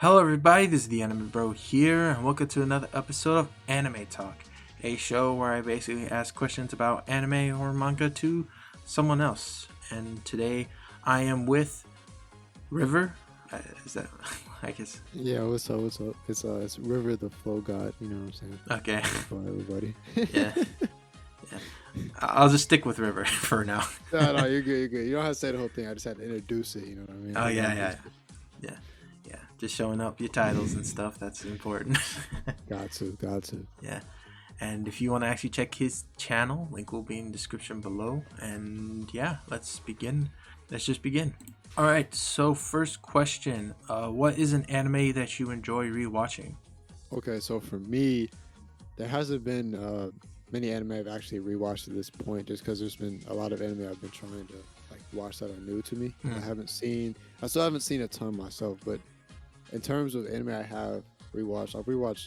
Hello, everybody. This is the Anime Bro here, and welcome to another episode of Anime Talk, a show where I basically ask questions about anime or manga to someone else. And today, I am with River. Is that? I guess. Yeah, what's up? What's up? It's River the Flow God. You know what I'm saying? Okay. For everybody. Yeah. Yeah. I'll just stick with River for now. No, you're good. You're good. You don't have to say the whole thing. I just had to introduce it. You know what I mean? Oh yeah. Just showing up your titles and stuff. That's important. Got to. Yeah. And if you want to actually check his channel, link will be in the description below. And yeah, let's begin. Let's just begin. All right. So first question: what is an anime that you enjoy rewatching? Okay, so for me, there hasn't been many anime I've actually rewatched at this point, just because there's been a lot of anime I've been trying to watch that are new to me. I still haven't seen a ton myself, but in terms of anime I've rewatched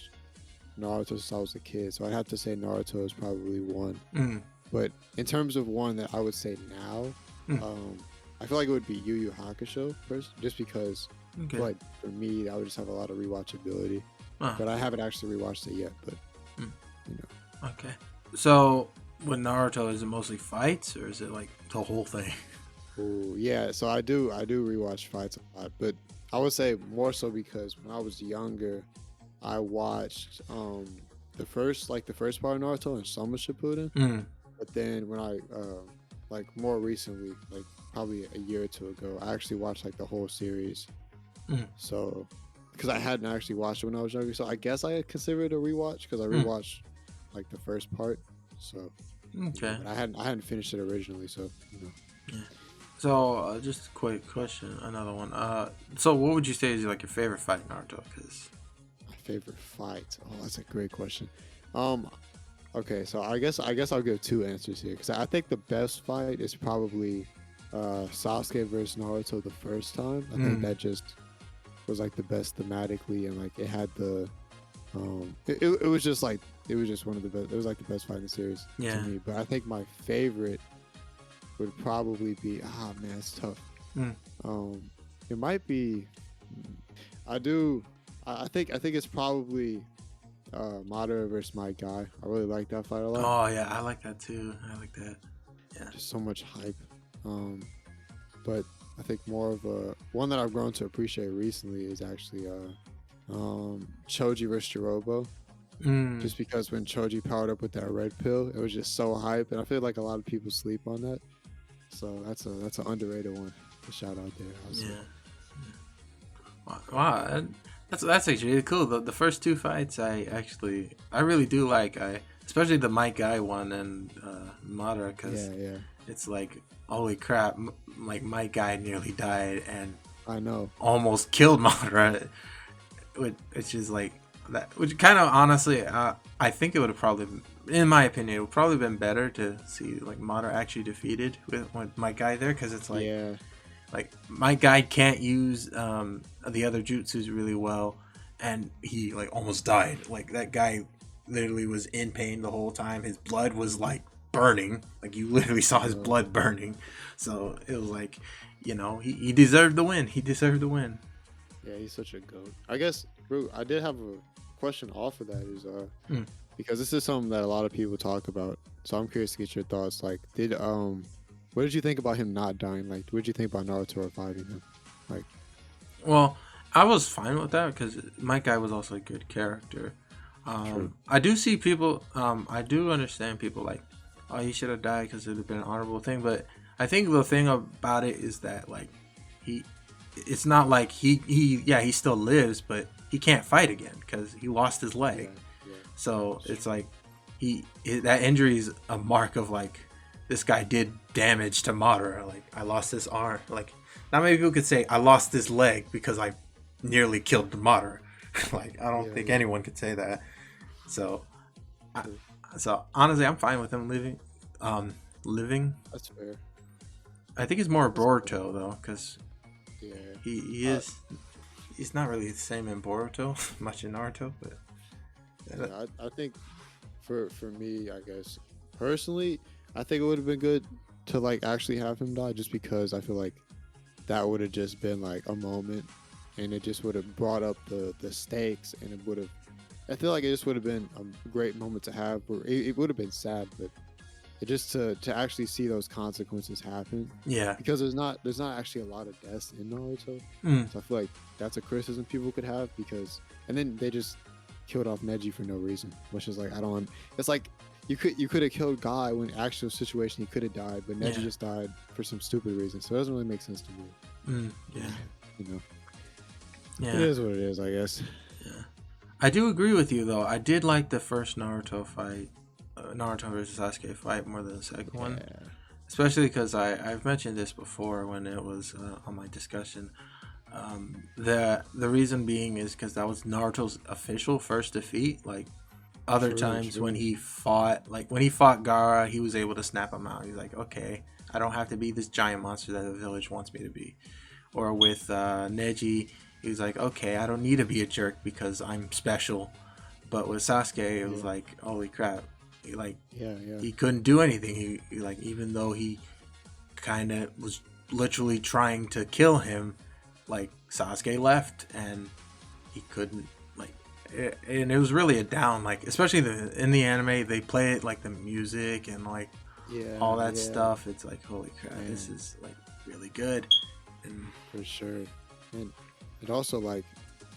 Naruto since I was a kid, so I'd have to say Naruto is probably one. But in terms of one that I would say now, I feel like it would be Yu Yu Hakusho first, just because for me that would just have a lot of rewatchability. But I haven't actually rewatched it yet. But you know, Okay. So with Naruto, is it mostly fights or is it like the whole thing? ooh, yeah. So I do rewatch fights a lot, but I would say more so because when I was younger, I watched the first part of Naruto and Soma Shippuden. But then when I more recently, like probably a year or two ago, I actually watched the whole series. So because I hadn't actually watched it when I was younger, so I guess I consider it a rewatch because I rewatched the first part. So Okay. but I hadn't finished it originally, so Yeah. So just a quick question, another one. So what would you say is like your favorite fight in Naruto? Because my favorite fight. Oh, that's a great question. Okay, so I guess I'll give two answers here because I think the best fight is probably Sasuke versus Naruto the first time. I think that just was the best thematically, and it had the it was just one of the best. It was the best fight in the series to me. But I think my favorite would probably be man, it's tough. It might be. I think it's probably Madara versus my guy. I really like that fight a lot. oh yeah, I like that too. I like that. Yeah. Just so much hype. But I think more of a one that I've grown to appreciate recently is actually Choji versus Jirobo. Just because when Choji powered up with that red pill, it was just so hype, and I feel like a lot of people sleep on that. So that's an underrated one to shout out there. Wow. That's actually really cool. The first two fights I really do like. Especially the Mike Guy one and Madara, because it's like, holy crap, Mike Guy nearly died and I know almost killed Madara, which is like that. Which kind of honestly, I think it would have probably, in my opinion, it would probably been better to see Madara actually defeated with Mike Guy there, because it's like my guy can't use the other jutsus really well, and he almost died. That guy literally was in pain the whole time. His blood was burning. You literally saw his blood burning. So it was he deserved the win. He deserved the win. Yeah, he's such a goat. I guess, bro, I did have a question off of that is because this is something that a lot of people talk about. So I'm curious to get your thoughts. What did you think about him not dying? What did you think about Naruto reviving him? Well, I was fine with that because my guy was also a good character. I do see people. I do understand people oh, he should have died because it would have been an honorable thing. But I think the thing about it is that it's not like he still lives, but he can't fight again because he lost his leg. So it's that injury is a mark of this guy did damage to Madara. I lost this arm. Not many people could say I lost this leg because I nearly killed the Madara. I don't think anyone could say that. So, so honestly, I'm fine with him living. That's fair. I think it's more Boruto though, because he is. He's not really the same in Boruto, much in Naruto, but I think for me, I guess personally, I think it would have been good to actually have him die, just because I feel like that would have just been a moment and it just would have brought up the stakes, and it would have. I feel like it just would have been a great moment to have. Where it would have been sad, but it just to actually see those consequences happen. Yeah. Because there's not actually a lot of deaths in Naruto, Mm. so I feel like that's a criticism people could have because, and then they just killed off Neji for no reason, which is like I don't. It's like you could have killed Guy when actual situation he could have died, but Neji just died for some stupid reason, so it doesn't really make sense to me. Yeah. You know. Yeah. It is what it is, I guess. Yeah. I do agree with you though. I did like the first Naruto fight, Naruto versus Sasuke fight more than the second one, especially because I've mentioned this before when it was on my discussion. The reason being is because that was Naruto's official first defeat. Like other times when he fought Gaara, he was able to snap him out. He's like, okay, I don't have to be this giant monster that the village wants me to be. Or with Neji, he was like, okay, I don't need to be a jerk because I'm special. But with Sasuke, it was like, holy crap, he couldn't do anything. He like, even though he kind of was literally trying to kill him, like Sasuke left and he couldn't and it was really a down, like especially in the anime they play it like the music and like all that stuff. It's like, holy crap, this is like really good. And for sure. And it also, like,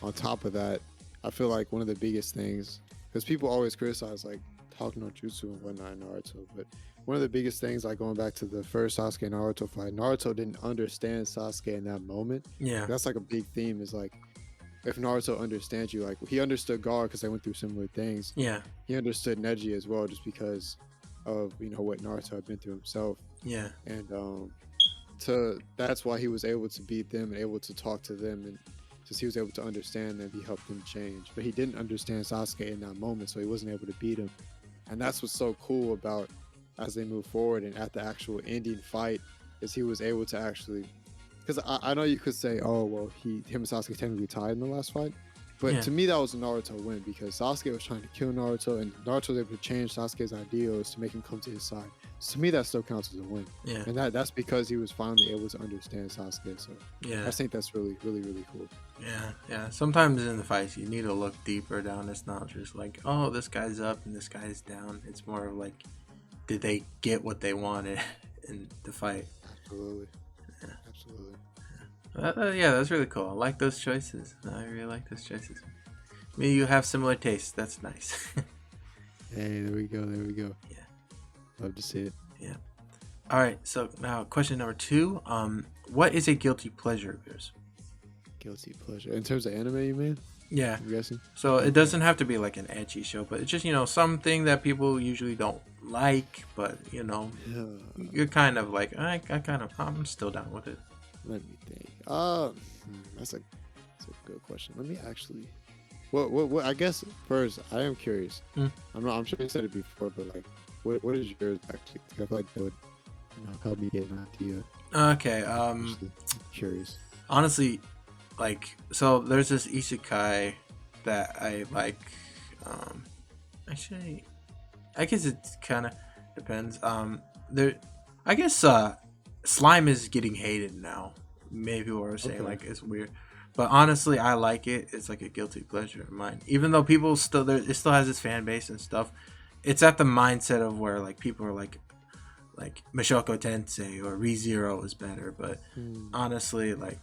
on top of that, I feel like one of the biggest things, because people always criticize like talking no jutsu and whatnot in Naruto, but one of the biggest things, like going back to the first Sasuke and Naruto fight, Naruto didn't understand Sasuke in that moment. Yeah, that's like a big theme, is like, if Naruto understands you, like he understood Gaara because they went through similar things. Yeah, he understood Neji as well, just because of, you know, what Naruto had been through himself. Yeah, and that's why he was able to beat them and able to talk to them, and since he was able to understand them, he helped them change. But he didn't understand Sasuke in that moment, so he wasn't able to beat him. And that's what's so cool about as they move forward and at the actual ending fight, is he was able to actually, because I know you could say, oh well, him and Sasuke technically tied in the last fight, but to me that was a Naruto win, because Sasuke was trying to kill Naruto and Naruto was able to change Sasuke's ideals to make him come to his side. So to me that still counts as a win. Yeah, and that's because he was finally able to understand Sasuke. So yeah, I think that's really, really, really cool. Yeah. Sometimes in the fights you need to look deeper down. It's not just like, oh, this guy's up and this guy's down. It's more of like, did they get what they wanted in the fight? Absolutely. Absolutely. Yeah, that's really cool. I like those choices. I really like those choices. Maybe you have similar tastes. That's nice. Hey, there we go. Yeah. Love to see it. Yeah. All right. So now, question number 2. What is a guilty pleasure of yours? Guilty pleasure in terms of anime, you mean? Yeah. I'm guessing. So it doesn't have to be like an ecchi show, but it's just, you know, something that people usually don't like, but you know, you're kind of like, I'm still down with it. Let me think. That's a good question. Let me actually. What? I guess first, I am curious. I'm sure you said it before, but like, what is yours actually? I feel like that would, you know, help me get an idea. Okay. I'm curious. Honestly, like, so there's this isekai that I like. Actually, I guess it kind of depends. I guess slime is getting hated now. Maybe people are saying like it's weird, but honestly, I like it. It's like a guilty pleasure of mine. Even though people it still has its fan base and stuff. It's at the mindset of where like people are like Mashoko Tensei or ReZero is better. But honestly, like,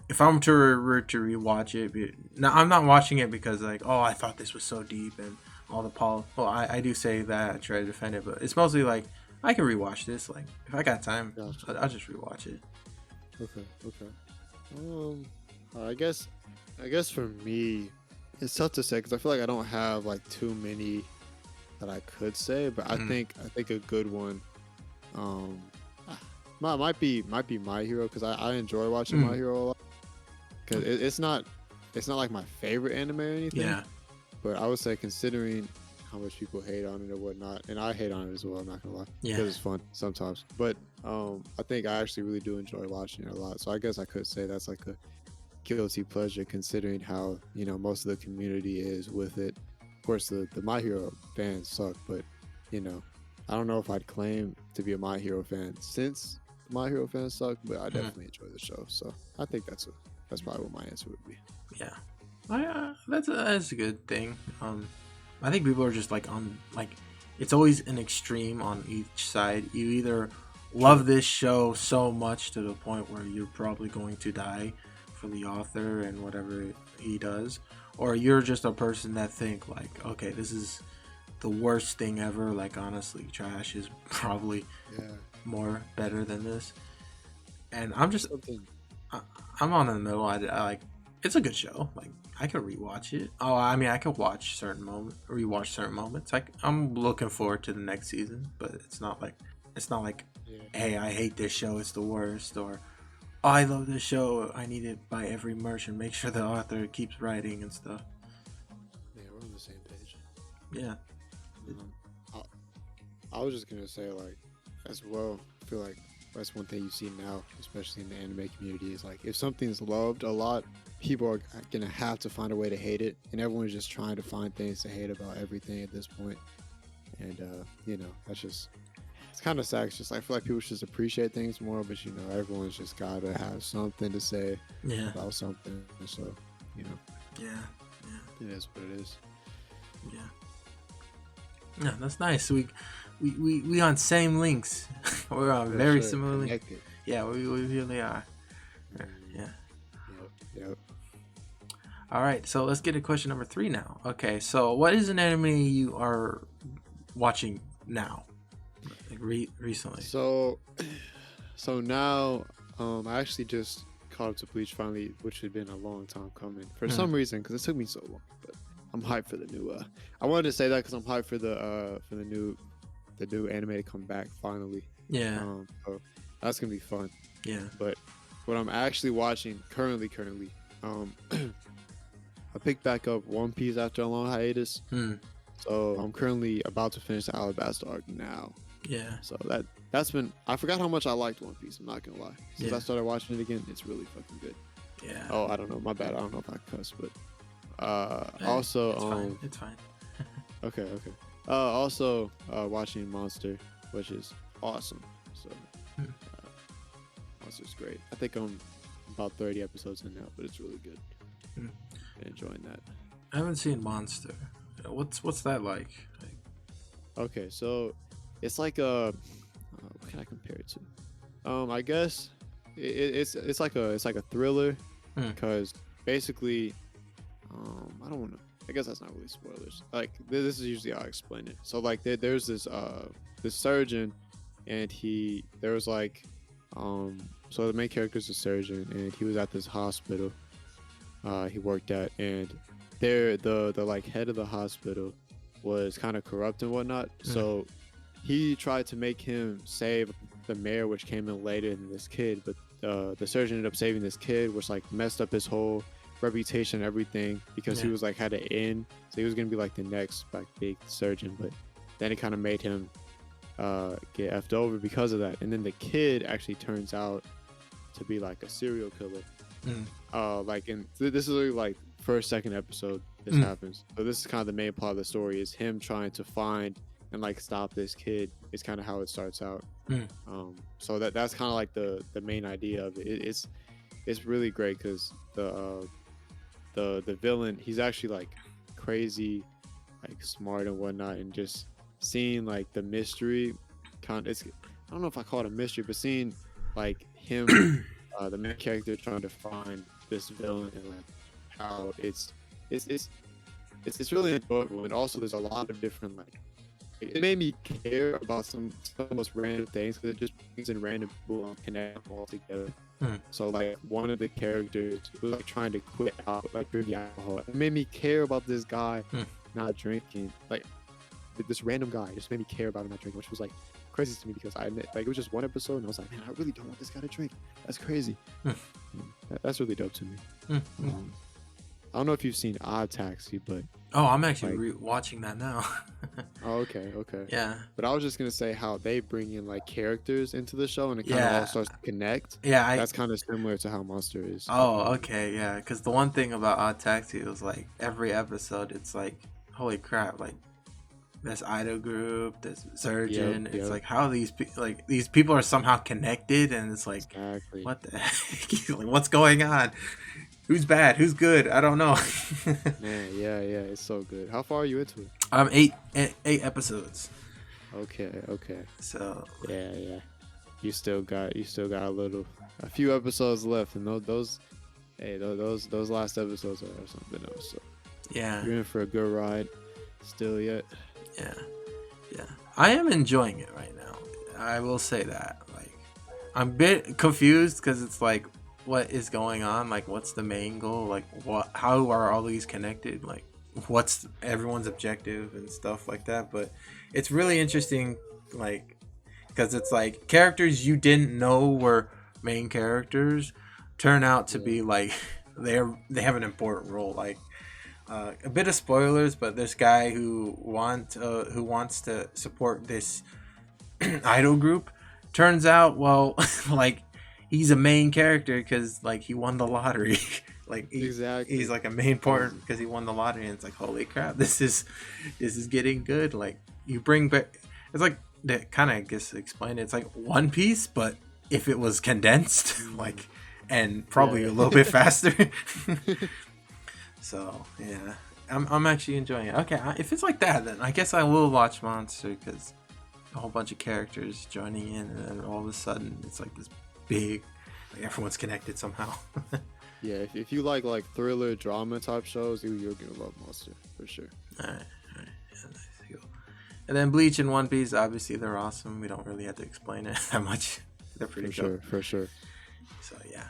if I'm to rewatch it, now I'm not watching it because like, oh, I thought this was so deep and all the well, I do say that, I try to defend it, but it's mostly like I can rewatch this. Like, if I got time, I'll just rewatch it. Okay. I guess for me, it's tough to say because I feel like I don't have like too many that I could say, but I think a good one might be My Hero, because I enjoy watching My Hero a lot, because it's not like my favorite anime or anything. Yeah. But I would say, considering how much people hate on it or whatnot, and I hate on it as well, I'm not gonna lie, because it's fun sometimes. But I think I actually really do enjoy watching it a lot. So I guess I could say that's like a guilty pleasure, considering how, you know, most of the community is with it. Of course, the My Hero fans suck, but, you know, I don't know if I'd claim to be a My Hero fan since My Hero fans suck, but I definitely enjoy the show. So I think that's That's probably what my answer would be. Yeah, that's a good thing. I think people are just like on like it's always an extreme on each side. You either love this show so much to the point where you're probably going to die for the author and whatever he does, or you're just a person that think like, okay, this is the worst thing ever. Like honestly, trash is probably more better than this. And I'm just I'm on in the middle. I like it's a good show. Like I could rewatch it. Oh, I mean, I could watch rewatch certain moments. I'm looking forward to the next season, but it's not like hey, I hate this show. It's the worst. Or oh, I love this show. I need it by every merch and make sure the author keeps writing and stuff. Yeah, we're on the same page. Yeah. I was just gonna say like as well. I feel like that's one thing you see now, especially in the anime community, is like if something's loved a lot, people are gonna have to find a way to hate it, and everyone's just trying to find things to hate about everything at this point. And that's just it's kind of sad. It's just I feel like people should just appreciate things more, but everyone's just gotta have something to say about something. So Yeah. it is what it is. Yeah, that's nice. We on same links. We're on very similar links. Yeah, we really are. Yeah. Yep. All right, so let's get to question number 3 now. Okay, so what is an anime you are watching now, like recently? So now, I actually just caught up to Bleach finally, which had been a long time coming for some reason, because it took me so long. But I'm hyped for the new. I wanted to say that because I'm hyped for the new anime to come back finally. Yeah. So that's gonna be fun. Yeah. But what I'm actually watching currently, I picked back up One Piece after a long hiatus. So I'm currently about to finish the Alabasta arc now. Yeah. So that's been. I forgot how much I liked One Piece. I'm not gonna lie. Since I started watching it again, it's really fucking good. Yeah. Oh, I don't know. My bad. I don't know if I cuss, but It's fine. Okay. Also watching Monster, which is awesome. So Monster's great. I think I'm about 30 episodes in now, but it's really good. Enjoying that. I haven't seen Monster. What's that like? Okay, so it's like what can I compare it to? I guess it's like a thriller because basically I don't know. I guess that's not really spoilers. Like this is usually how I explain it. So like there's this surgeon, and there was like so the main character is a surgeon, and he was at this hospital he worked at, and the like head of the hospital was kind of corrupt and whatnot. So he tried to make him save the mayor, which came in later than this kid, but the surgeon ended up saving this kid, which like messed up his whole reputation and everything, because he was like had an in, so he was gonna be like the next like big surgeon, but then it kind of made him get effed over because of that. And then the kid actually turns out to be like a serial killer. This is really like second episode this happens. So this is kind of the main plot of the story, is him trying to find and like stop this kid. Is kind of how it starts out. So that's kind of like the main idea of it. It's really great because the villain, he's actually like crazy, like smart and whatnot, and just seeing like the mystery I don't know if I call it a mystery, but seeing like him the main character trying to find this villain, and like how it's really enjoyable. And also there's a lot of different like, it made me care about some of the most random things, because it just brings in random people and connect them all together. So like one of the characters was like trying to quit out like drinking alcohol. It made me care about this guy not drinking. Like this random guy just made me care about him not drinking, which was like crazy to me, because I admit, like, it was just one episode and I was like, man, I really don't want this guy to drink. That's crazy. That's really dope to me. I don't know if you've seen Odd Taxi, but I'm actually watching that now. Oh, okay. Yeah. But I was just gonna say how they bring in like characters into the show, and it kind of all starts to connect. Yeah, that's kind of similar to how Monster is. Oh, okay, yeah. Because the one thing about Odd Taxi was like every episode, it's like, holy crap, like this idol group, this surgeon. Yep, It's yep. like how these people are somehow connected, and it's like, Exactly. what the heck? Like, what's going on? Who's bad? Who's good? I don't know. Man, yeah, yeah, it's so good. How far are you into it? Eight episodes. Okay, okay. So Yeah, yeah. You still got a few episodes left, and those last episodes are something else. So yeah, you're in for a good ride. Still yet? yeah, yeah. I am enjoying it right now. I will say that. Like, I'm a bit confused because it's like, what is going on? Like, what's the main goal? Like, what? How are all these connected? Like, what's everyone's objective and stuff like that? But it's really interesting, like, because it's like characters you didn't know were main characters turn out to Yeah. be like they have an important role. Like, a bit of spoilers, but this guy who wants to support this idol group turns out, well, like, he's a main character because like he won the lottery. Like, he's Exactly. like a main part Crazy. because he won the lottery, and it's like, holy crap, this is getting good. Like, you bring back, it's like, that kind of, I guess, explain it. It's like One Piece, but if it was condensed, Mm. like, and probably Yeah, a little yeah. bit faster. So yeah, I'm actually enjoying it. Okay, if it's like that, then I guess I will watch Monster, because a whole bunch of characters joining in, and then all of a sudden it's like this big, like, everyone's connected somehow. Yeah, if you like thriller drama type shows, you're gonna love Monster for sure. All right, all right, yeah, nice, cool. And then Bleach and One Piece, obviously they're awesome. We don't really have to explain it that much. They're pretty For dope. sure, for sure. So yeah.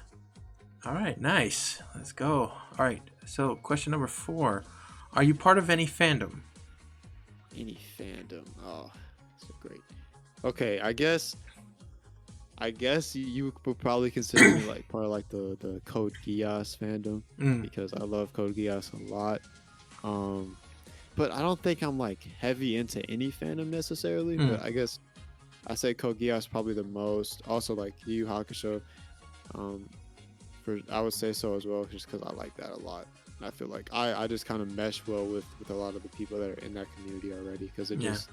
All right, nice. Let's go. All right. So question number 4: are you part of any fandom? Any fandom. Oh, so great. Okay, I guess you would probably consider me like part of like the Code Geass fandom Mm, because I love Code Geass a lot. Um, but I don't think I'm like heavy into any fandom necessarily. mm, But I guess I say Code Geass probably the most. Also like Yu Yu Hakusho. Um, I would say so as well, just because I like that a lot. And I feel like I just kind of mesh well with a lot of the people that are in that community already because they're yeah. just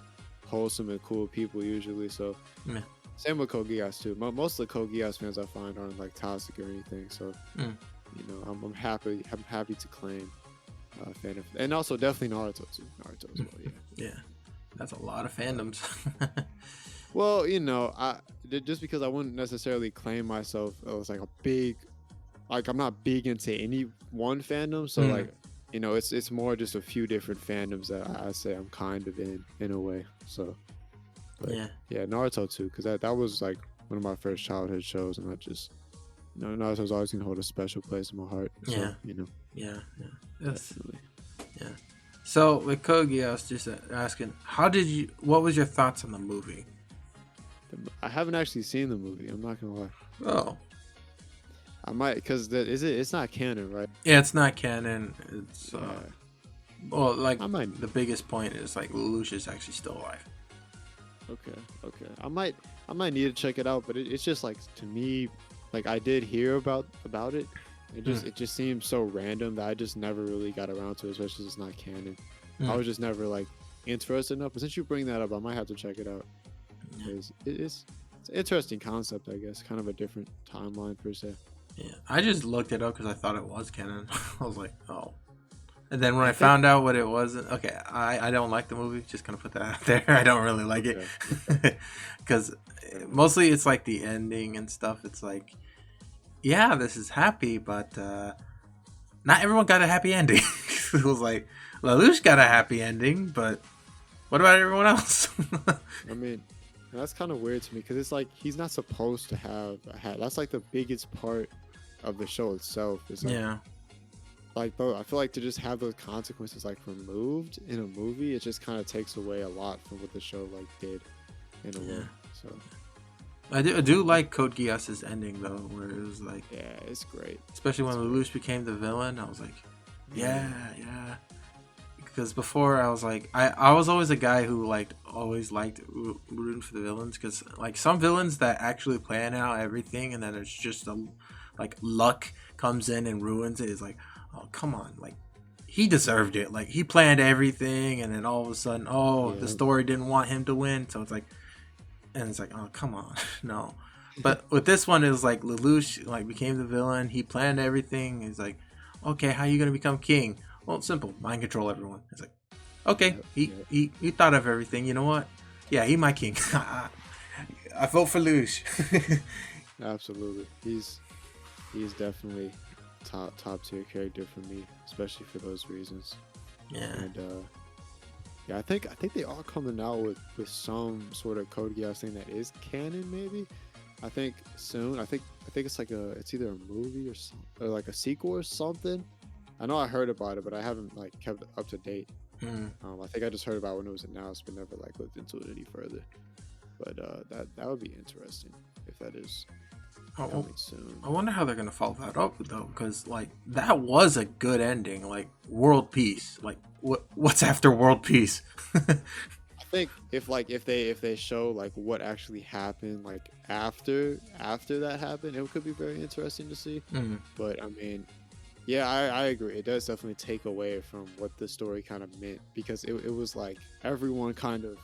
wholesome and cool people usually. So Yeah. same with Code Geass too. Most of the Code Geass fans I find aren't like toxic or anything. So Mm, I'm happy to claim fan of, and also definitely Naruto too. Naruto as well. Yeah. yeah. That's a lot of fandoms. Well, just because I wouldn't necessarily claim myself as like a big, like I'm not big into any one fandom, so Mm, like it's more just a few different fandoms that I say I'm kind of in a way. So, but yeah. yeah, Naruto too, because that was like one of my first childhood shows, and I just Naruto's always gonna hold a special place in my heart. So Yeah. Yeah. Yeah. Yes. definitely. Yeah. So with Kogi, I was just asking, what was your thoughts on the movie? I haven't actually seen the movie. I'm not gonna lie. Oh. I might because it's not canon, right? Yeah, it's not canon. It's Yeah, well, like, I might. the biggest point is like Lelouch is actually still alive. Okay, okay. I might need to check it out, but it's just like to me, like I did hear about it. Mm, It just seems so random that I just never really got around to it, especially since it's not canon. I mm, was just never like interested enough. But since you bring that up, I might have to check it out yeah. because it's an interesting concept, I guess. Kind of a different timeline per se. Yeah. I just looked it up because I thought it was canon. I was like, oh. And then when I I think found out what it was, okay, I don't like the movie. Just gonna put that out there. I don't really like it okay, okay. because Fair enough. mostly it's like the ending and stuff. It's like, yeah, this is happy, but not everyone got a happy ending. It was like, Lelouch got a happy ending, but what about everyone else? I mean, that's kind of weird to me because it's like he's not supposed to have a hat. That's like the biggest part of the show itself. Is Yeah, I feel like to just have those consequences like removed in a movie, it just kind of takes away a lot from what the show like did in a yeah. way. So I do like Code Geass's ending though, where it was like, yeah, it's great. especially when It's great. Lelouch became the villain. I was like, yeah, Mm, yeah. Because before I was like, I was always a guy who always liked rooting for the villains, because like some villains that actually plan out everything and then it's just like luck comes in and ruins it is like, oh come on, like he deserved it. Like he planned everything, and then all of a sudden, the Yeah. story didn't want him to win. So it's like, and it's like, oh come on, no. But with this one, it was like Lelouch like became the villain. He planned everything. He's like, okay, how are you gonna become king? Well, it's simple, mind control everyone. It's like, okay, Yep, he yep. he thought of everything. You know what? Yeah, he my king. I vote for Lelouch. Absolutely. He's definitely top tier character for me, especially for those reasons. Yeah. And yeah, I think they are coming out with some sort of Code Geass thing that is canon, maybe. I think soon. I think it's like it's either a movie or like a sequel or something. I know I heard about it, but I haven't like kept up to date. Mm. I think I just heard about it when it was announced, but never like looked into it any further. But that would be interesting if that is coming soon. I wonder how they're gonna follow that up though, because like that was a good ending, like world peace. Like what's after world peace? I think if they show like what actually happened like after that happened, it could be very interesting to see. Mm. But I mean, yeah, I agree. It does definitely take away from what the story kind of meant, because it was like everyone kind of,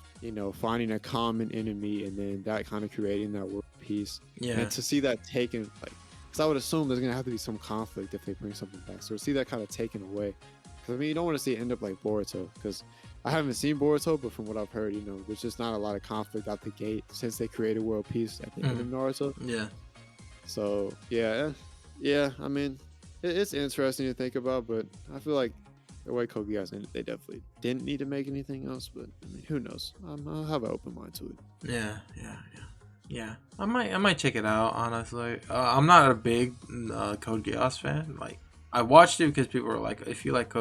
finding a common enemy and then that kind of creating that world peace. Yeah. And to see that taken, like, because I would assume there's going to have to be some conflict if they bring something back. So to see that kind of taken away, because I mean, you don't want to see it end up like Boruto, because I haven't seen Boruto, but from what I've heard, there's just not a lot of conflict out the gate since they created world peace at the end of Naruto. Yeah. So yeah, I mean, it's interesting to think about, but I feel like the way Code Geass ended, they definitely didn't need to make anything else. But I mean, who knows? I'll have an open mind to it. Yeah. I might check it out. Honestly, I'm not a big Code Geass fan. Like I watched it because people were like, if you like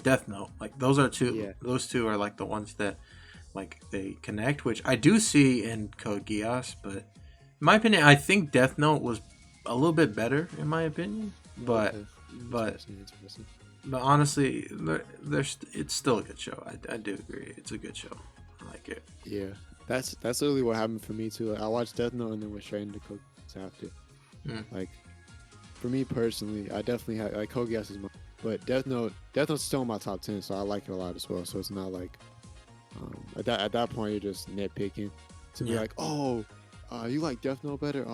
Death Note, like those are two. Yeah. Those two are like the ones that like they connect, which I do see in Code Geass. But in my opinion, I think Death Note was a little bit better in my opinion. But Interesting. but honestly, it's still a good show. I do agree. It's a good show. I like it. Yeah, that's literally what happened for me too. Like, I watched Death Note and then went straight into Code Geass after. Like, for me personally, I definitely had like Code Geass is my, but Death's still in my top 10, so I like it a lot as well. So it's not like at that point you're just nitpicking to be like, oh, you like Death Note better?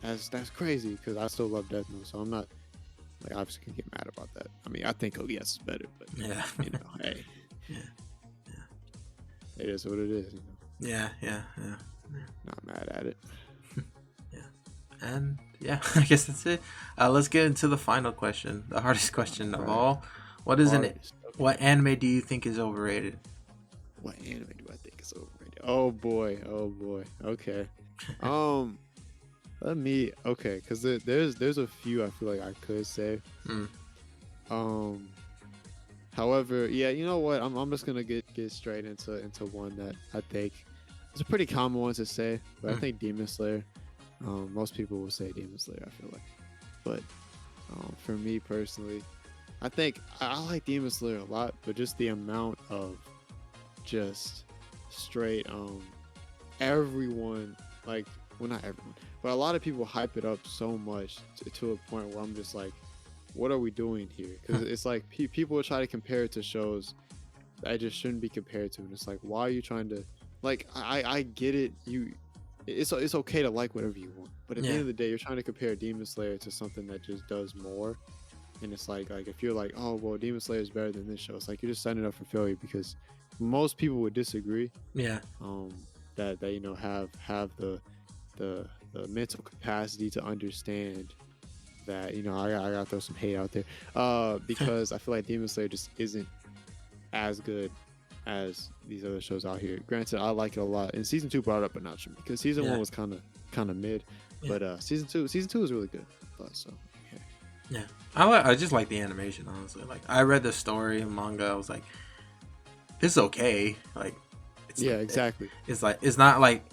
That's crazy, because I still love Death Note, so I'm not like obviously can get mad about that. I mean, I think Code Geass is better, but hey, it is what it is. Yeah. Not mad at it. And yeah, I guess that's it. Let's get into the final question, the hardest question of all. What anime do you think is overrated? What anime do I think is overrated? Oh boy. Okay. Because there's a few I feel like I could say. However, yeah, you know what? I'm just gonna get straight into one that I think is a pretty common one to say, but I think Demon Slayer. Most people will say Demon Slayer, I feel like, but for me personally, I think I like Demon Slayer a lot, but just the amount of just straight everyone, like, well, not everyone, but a lot of people hype it up so much to a point where I'm just like, what are we doing here? Because it's like people will try to compare it to shows that I just shouldn't be compared to, and it's like, why are you trying to, like, I get it, it's okay to like whatever you want, but at the end of the day, you're trying to compare Demon Slayer to something that just does more, and it's like if you're like, oh well, Demon Slayer is better than this show, it's like you're just setting it up for failure, because most people would disagree. That have the mental capacity to understand that, I gotta throw some hate out there, because I feel like Demon Slayer just isn't as good as these other shows out here. Granted, I like it a lot, and season 2 brought it up a notch because season 1 was kind of mid, but season 2 is really good. So I just like the animation, honestly. Like, I read the story manga, I was like, this is okay. Like, exactly. It's not like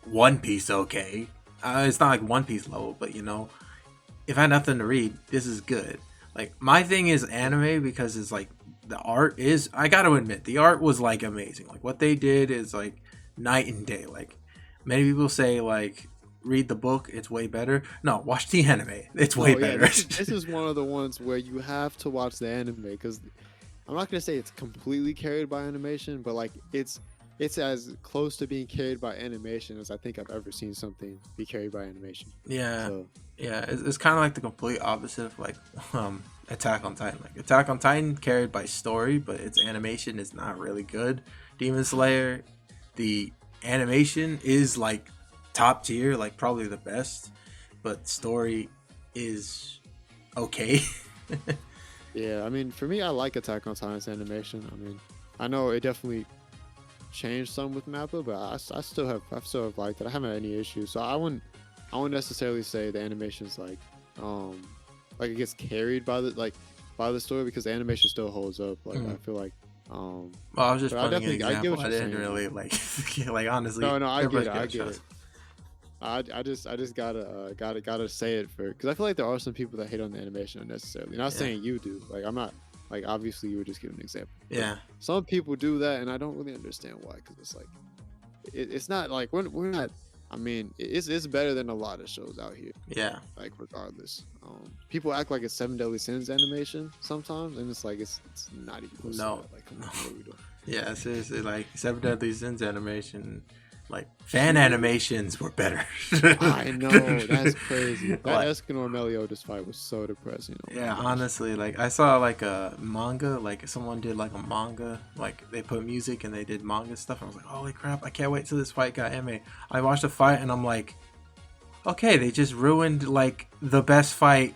One Piece okay. It's not like One Piece level, but if I had nothing to read, this is good. Like, my thing is anime, because it's like, the art is, I gotta admit, the art was like amazing. Like, what they did is like night and day. Like, many people say like read the book, it's way better. No, watch the anime. It's way No, yeah, better. this is one of the ones where you have to watch the anime because I'm not gonna say it's completely carried by animation, but like it's as close to being carried by animation as I think I've ever seen something be carried by animation. Yeah, So yeah, it's kind of like the complete opposite of like Attack on Titan. Like Attack on Titan carried by story, but its animation is not really good. Demon Slayer, the animation is like top tier, like probably the best, but story is okay. yeah, I mean, for me, I like Attack on Titan's animation. I mean, I know it definitely changed some with Mappa, but I still have liked it. I haven't had any issues, so I wouldn't necessarily say the animation's like it gets carried by the story because the animation still holds up. Like I feel like Well, I was just but putting an I get example. what I you're didn't saying. really like honestly. No, I get everybody's it. got I get shows. it. I just gotta say it for because I feel like there are some people that hate on the animation unnecessarily. Not Yeah. saying you do. Like I'm not like obviously you were just giving an example. But Yeah, some people do that, and I don't really understand why. Because it's like it's not like we're not. I mean, it's better than a lot of shows out here. yeah. Like regardless, people act like it's Seven Deadly Sins animation sometimes, and it's like it's not even close No. to that. Like, come on, what are we doing? Yeah, seriously, like Seven Deadly Sins animation, like fan animations were better. I know that's crazy. That Like, Escanor Meliodas fight was so depressing. Oh my yeah, gosh. honestly, like I saw like a manga, like someone did like a manga, like they put music and they did manga stuff. I was like, holy crap, I can't wait till this fight got anime. I watched the fight and I'm like, okay, they just ruined like the best fight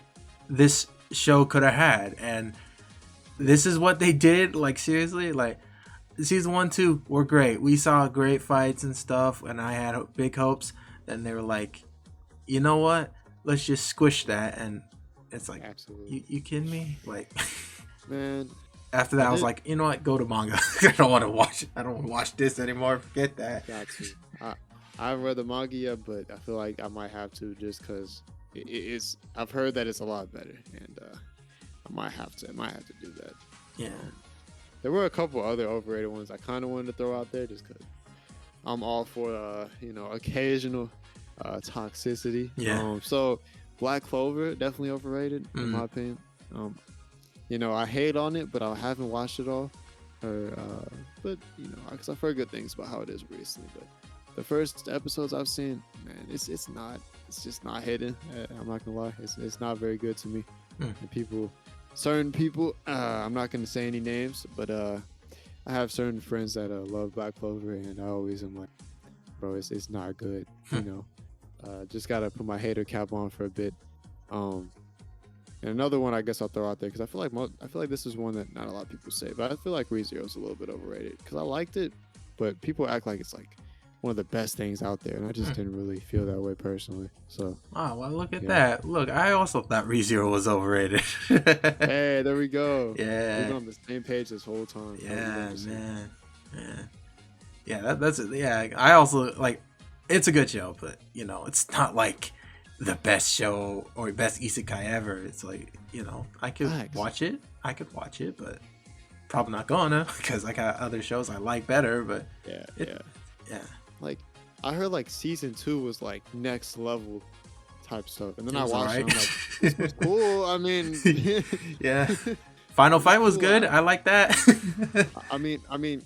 this show could have had, and this is what they did. Like seriously, like season 1, 2 were great. We saw great fights and stuff, and I had big hopes. Then they were like, you know what? Let's just squish that, and it's like, Absolutely, you kidding me? Like, man. after that, I was did- like, you know what? Go to manga. I don't want to watch it. I don't want to watch this anymore. Forget that. Got to. I haven't read the manga yet, but I feel like I might have to just because it's. I've heard that it's a lot better, and I might have to. Do that. Yeah. There were a couple other overrated ones I kind of wanted to throw out there just because I'm all for occasional toxicity. Yeah. So Black Clover definitely overrated in my opinion. I hate on it, but I haven't watched it all. But because I've heard good things about how it is recently. But the first episodes I've seen, man, it's just not hitting. I'm not gonna lie, it's not very good to me. And certain people, I'm not gonna say any names, but I have certain friends that love Black Clover, and I always am like, bro, it's not good. Just gotta put my hater cap on for a bit. And another one I guess I'll throw out there because I feel like this is one that not a lot of people say, but I feel like ReZero is a little bit overrated because I liked it, but people act like it's like one of the best things out there, and I just didn't really feel that way personally. So Oh, well, look at that. Look, I also thought ReZero was overrated. hey, there we go. We've been Yeah. on the same page this whole time. Yeah, man. Yeah, that's it. Yeah, I also like. It's a good show, but it's not like the best show or best isekai ever. It's like I could Facts. watch it. But probably not gonna because I got other shows I like better. But Yeah. Like I heard like season 2 was like next level type stuff, and then It I was watched it. alright. I'm like, this was cool. I mean, yeah. Final fight was cool, good. I like that.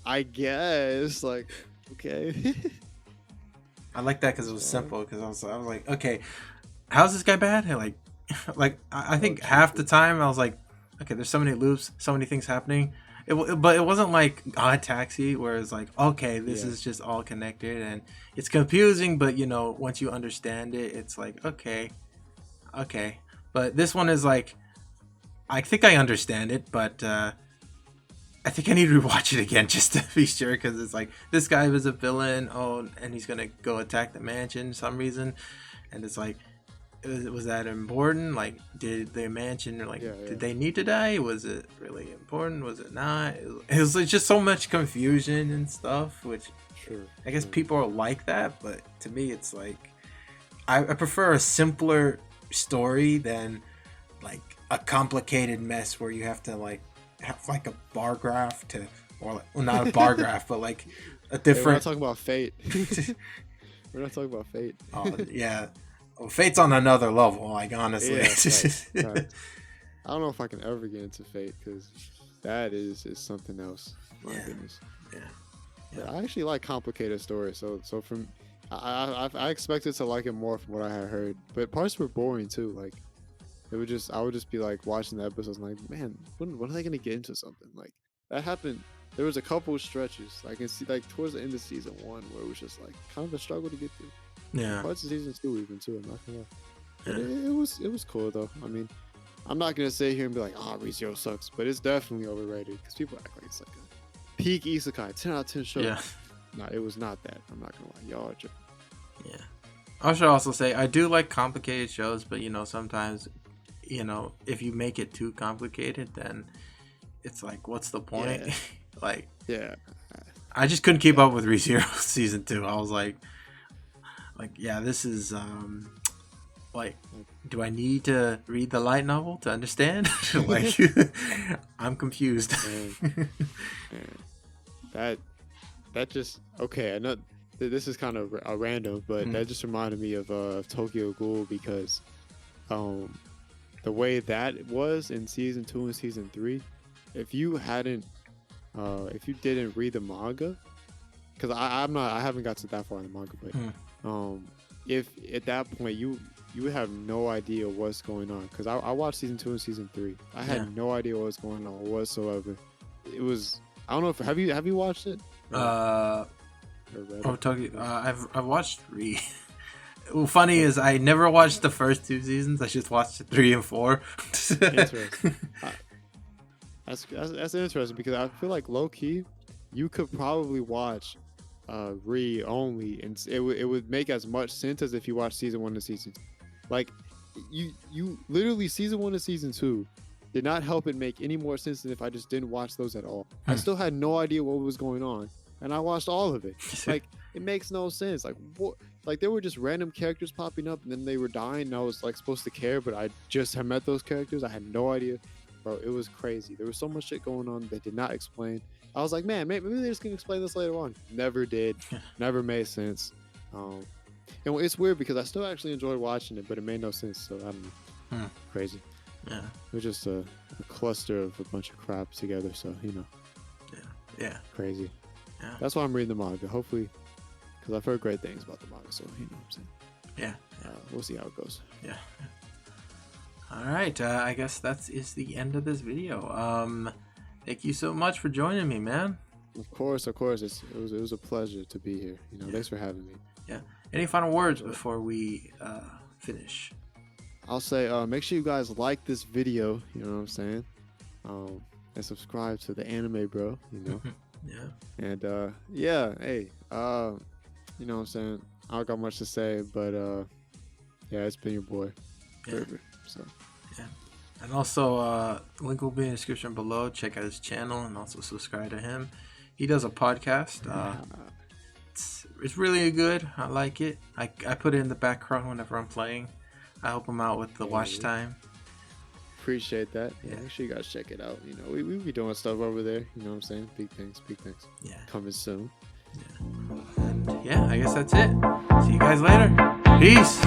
I guess like okay. I like that because it was simple. Because I was like, okay, how's this guy bad? And like I think half the time I was like, okay, there's so many loops, so many things happening. But it wasn't like Odd Taxi where it's like, okay, this is just all connected and it's confusing. But once you understand it, it's like, okay. But this one is like, I think I understand it, but I think I need to rewatch it again just to be sure because it's like this guy was a villain, and he's gonna go attack the mansion for some reason, and it's like, was that important? Like, did the mansion did they need to die? Was it really important? Was it not? It was like just so much confusion and stuff, which Sure. I guess people are like that, but to me it's like I prefer a simpler story than like a complicated mess where you have to like have like a bar graph to, or like, well, not a bar graph, but like a Hey, we're different. not talking about fate. We're not talking about Fate. Oh yeah, well, Fate's on another level. Like honestly, Yeah, right. I don't know if I can ever get into Fate because that is something else. My goodness. Yeah. But I actually like complicated stories. So from I expected to like it more from what I had heard, but parts were boring too. Like I would just be like watching the episodes and like, man, when are they gonna get into something? Like that happened. There was a couple of stretches I can see like towards the end of season 1 where it was just like kind of a struggle to get through. Yeah. Parts of season 2 even too. I'm not gonna lie. But Yeah. it was cool though. I mean, I'm not gonna sit here and be like, oh, ReZero sucks, but it's definitely overrated because people act like it's like a peak isekai 10 out of 10 show. Yeah. No, it was not that. I'm not gonna lie, y'all are joking. Yeah. I should also say I do like complicated shows, but sometimes, if you make it too complicated, then it's like, what's the point? Yeah. Like, Yeah. I just couldn't keep up with ReZero season 2. I was like, yeah, this is like, do I need to read the light novel to understand? Like, I'm confused. Man. That just okay. I know this is kind of random, but that just reminded me of Tokyo Ghoul because the way that was in season 2 and season 3, if you didn't read the manga, because I haven't got to that far in the manga, but if at that point you would have no idea what's going on, because I watched season 2 and season 3, I had no idea what was going on whatsoever. It was, I don't know if have you watched it? Tokyo. I've watched 3. Well, funny is I never watched the first 2 seasons. I just watched 3 and 4. Interesting. That's interesting because I feel like low key, you could probably watch Re only, and it would make as much sense as if you watched season 1 to season 2. Like you literally season 1 to season 2 did not help it make any more sense than if I just didn't watch those at all. I still had no idea what was going on, and I watched all of it. Like it makes no sense. Like what? Like there were just random characters popping up, and then they were dying. And I was like supposed to care, but I just had met those characters. I had no idea, bro. It was crazy. There was so much shit going on they did not explain. I was like, man, maybe they're just gonna explain this later on. Never did. Never made sense. And it's weird because I still actually enjoyed watching it, but it made no sense. So I don't know. Crazy. Yeah. It was just a cluster of a bunch of crap together. So Yeah. Crazy. Yeah. That's why I'm reading the manga. Hopefully, because I've heard great things about the manga. So what I'm saying. Yeah. We'll see how it goes. Yeah. All right. I guess that is the end of this video. Thank you so much for joining me, man. Of course. It was a pleasure to be here. Thanks for having me. Yeah. Any final words before we finish? I'll say make sure you guys like this video. You know what I'm saying? And subscribe to the Anime Bro. Yeah. And hey, you know what I'm saying? I don't got much to say, but yeah, it's been your boy. Forever, so. Yeah. And also, link will be in the description below. Check out his channel and also subscribe to him. He does a podcast. It's really good. I like it. I put it in the background whenever I'm playing. I help him out with the watch time. Appreciate that. Yeah. Make sure you guys check it out. We be doing stuff over there. You know what I'm saying? Big things. Yeah. Coming soon. Yeah. And yeah, I guess that's it. See you guys later. Peace.